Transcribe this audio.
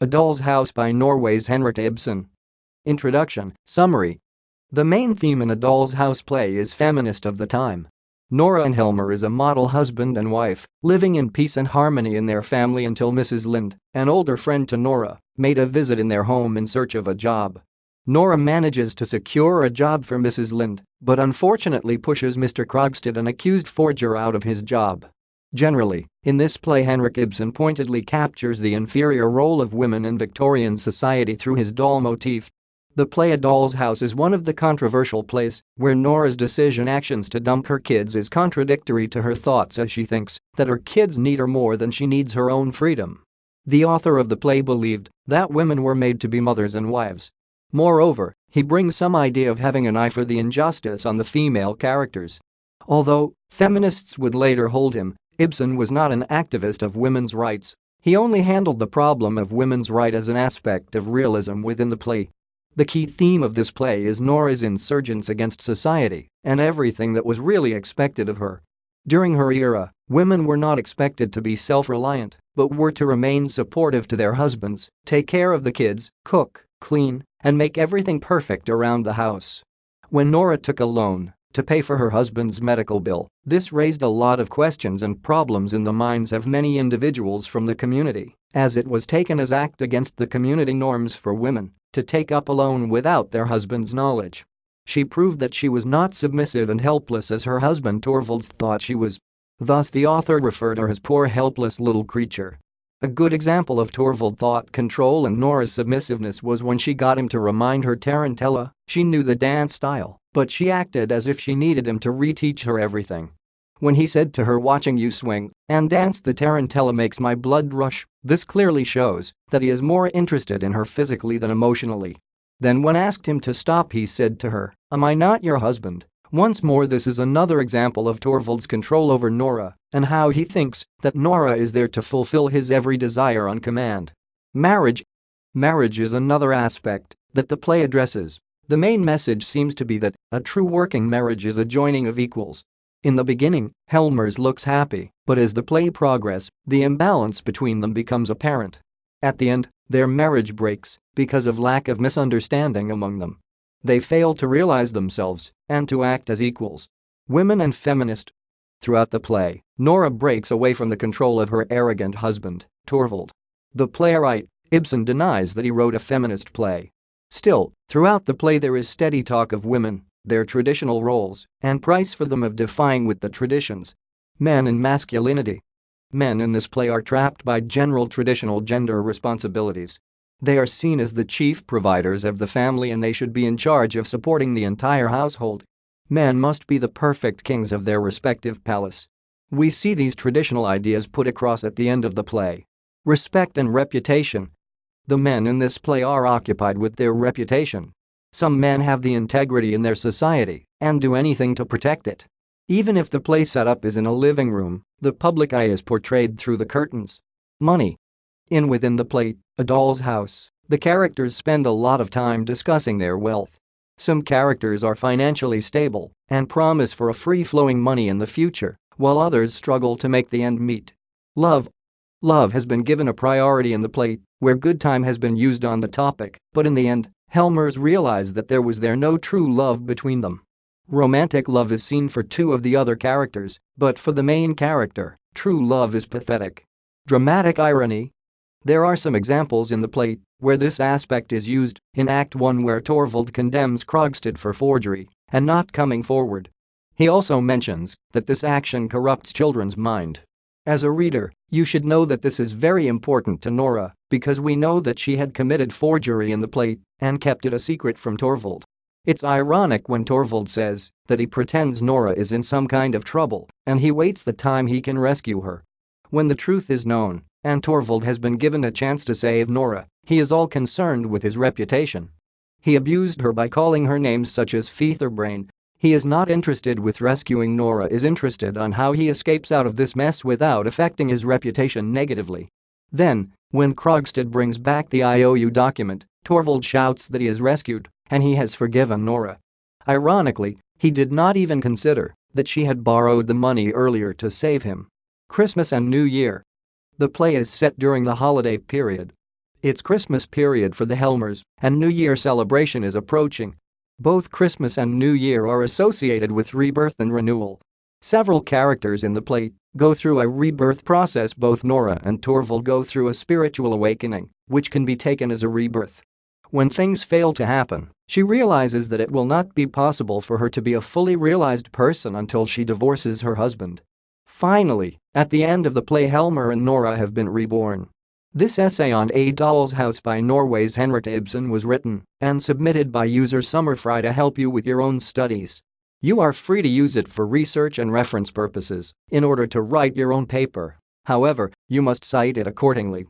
A Doll's House by Norway's Henrik Ibsen. Introduction, summary. The main theme in A Doll's House play is feminist of the time. Nora and Helmer is a model husband and wife, living in peace and harmony in their family until Mrs. Lind, an older friend to Nora, made a visit in their home in search of a job. Nora manages to secure a job for Mrs. Lind, but unfortunately pushes Mr. Krogstad, an accused forger, out of his job. Generally, in this play Henrik Ibsen pointedly captures the inferior role of women in Victorian society through his doll motif. The play A Doll's House is one of the controversial plays where Nora's decision actions to dump her kids is contradictory to her thoughts, as she thinks that her kids need her more than she needs her own freedom. The author of the play believed that women were made to be mothers and wives. Moreover, he brings some idea of having an eye for the injustice on the female characters. Although feminists would later hold him, Ibsen was not an activist of women's rights. He only handled the problem of women's right as an aspect of realism within the play. The key theme of this play is Nora's insurgence against society and everything that was really expected of her. During her era, women were not expected to be self-reliant, but were to remain supportive to their husbands, take care of the kids, cook, clean, and make everything perfect around the house. When Nora took a loan to pay for her husband's medical bill, this raised a lot of questions and problems in the minds of many individuals from the community, as it was taken as act against the community norms for women to take up a loan without their husband's knowledge. She proved that she was not submissive and helpless as her husband Torvalds thought she was. Thus the author referred to her as poor helpless little creature. A good example of Torvald thought control and Nora's submissiveness was when she got him to remind her tarantella. She knew the dance style, but she acted as if she needed him to reteach her everything. When he said to her, "Watching you swing and dance the tarantella makes my blood rush," this clearly shows that he is more interested in her physically than emotionally. Then when asked him to stop, he said to her, "Am I not your husband?" Once more, this is another example of Torvald's control over Nora and how he thinks that Nora is there to fulfill his every desire on command. Marriage is another aspect that the play addresses. The main message seems to be that a true working marriage is a joining of equals. In the beginning, Helmer's looks happy, but as the play progresses, the imbalance between them becomes apparent. At the end, their marriage breaks because of lack of misunderstanding among them. They fail to realize themselves and to act as equals. Women and feminist. Throughout the play, Nora breaks away from the control of her arrogant husband, Torvald. The playwright, Ibsen, denies that he wrote a feminist play. Still, throughout the play there is steady talk of women, their traditional roles, and price for them of defying with the traditions. Men and masculinity. Men in this play are trapped by general traditional gender responsibilities. They are seen as the chief providers of the family and they should be in charge of supporting the entire household. Men must be the perfect kings of their respective palace. We see these traditional ideas put across at the end of the play. Respect and reputation. The men in this play are occupied with their reputation. Some men have the integrity in their society and do anything to protect it. Even if the play setup is in a living room, the public eye is portrayed through the curtains. Money. Within the play, A Doll's House, the characters spend a lot of time discussing their wealth. Some characters are financially stable and promise for a free-flowing money in the future, while others struggle to make the end meet. Love has been given a priority in the play, where good time has been used on the topic, but in the end, Helmers realized that there was no true love between them. Romantic love is seen for two of the other characters, but for the main character, true love is pathetic. Dramatic irony. There are some examples in the play where this aspect is used. In Act 1, where Torvald condemns Krogstad for forgery and not coming forward. He also mentions that this action corrupts children's mind. As a reader, you should know that this is very important to Nora because we know that she had committed forgery in the play and kept it a secret from Torvald. It's ironic when Torvald says that he pretends Nora is in some kind of trouble and he waits the time he can rescue her. When the truth is known and Torvald has been given a chance to save Nora, he is all concerned with his reputation. He abused her by calling her names such as Featherbrain. He is not interested with rescuing Nora, is interested on how he escapes out of this mess without affecting his reputation negatively. Then, when Krogstad brings back the IOU document, Torvald shouts that he is rescued and he has forgiven Nora. Ironically, he did not even consider that she had borrowed the money earlier to save him. Christmas and New Year. The play is set during the holiday period. It's Christmas period for the Helmers, and New Year celebration is approaching. Both Christmas and New Year are associated with rebirth and renewal. Several characters in the play go through a rebirth process. Both Nora and Torvald go through a spiritual awakening, which can be taken as a rebirth. When things fail to happen, she realizes that it will not be possible for her to be a fully realized person until she divorces her husband. Finally, at the end of the play, Helmer and Nora have been reborn. This essay on A Doll's House by Norway's Henrik Ibsen was written and submitted by user Summerfry to help you with your own studies. You are free to use it for research and reference purposes in order to write your own paper. However, you must cite it accordingly.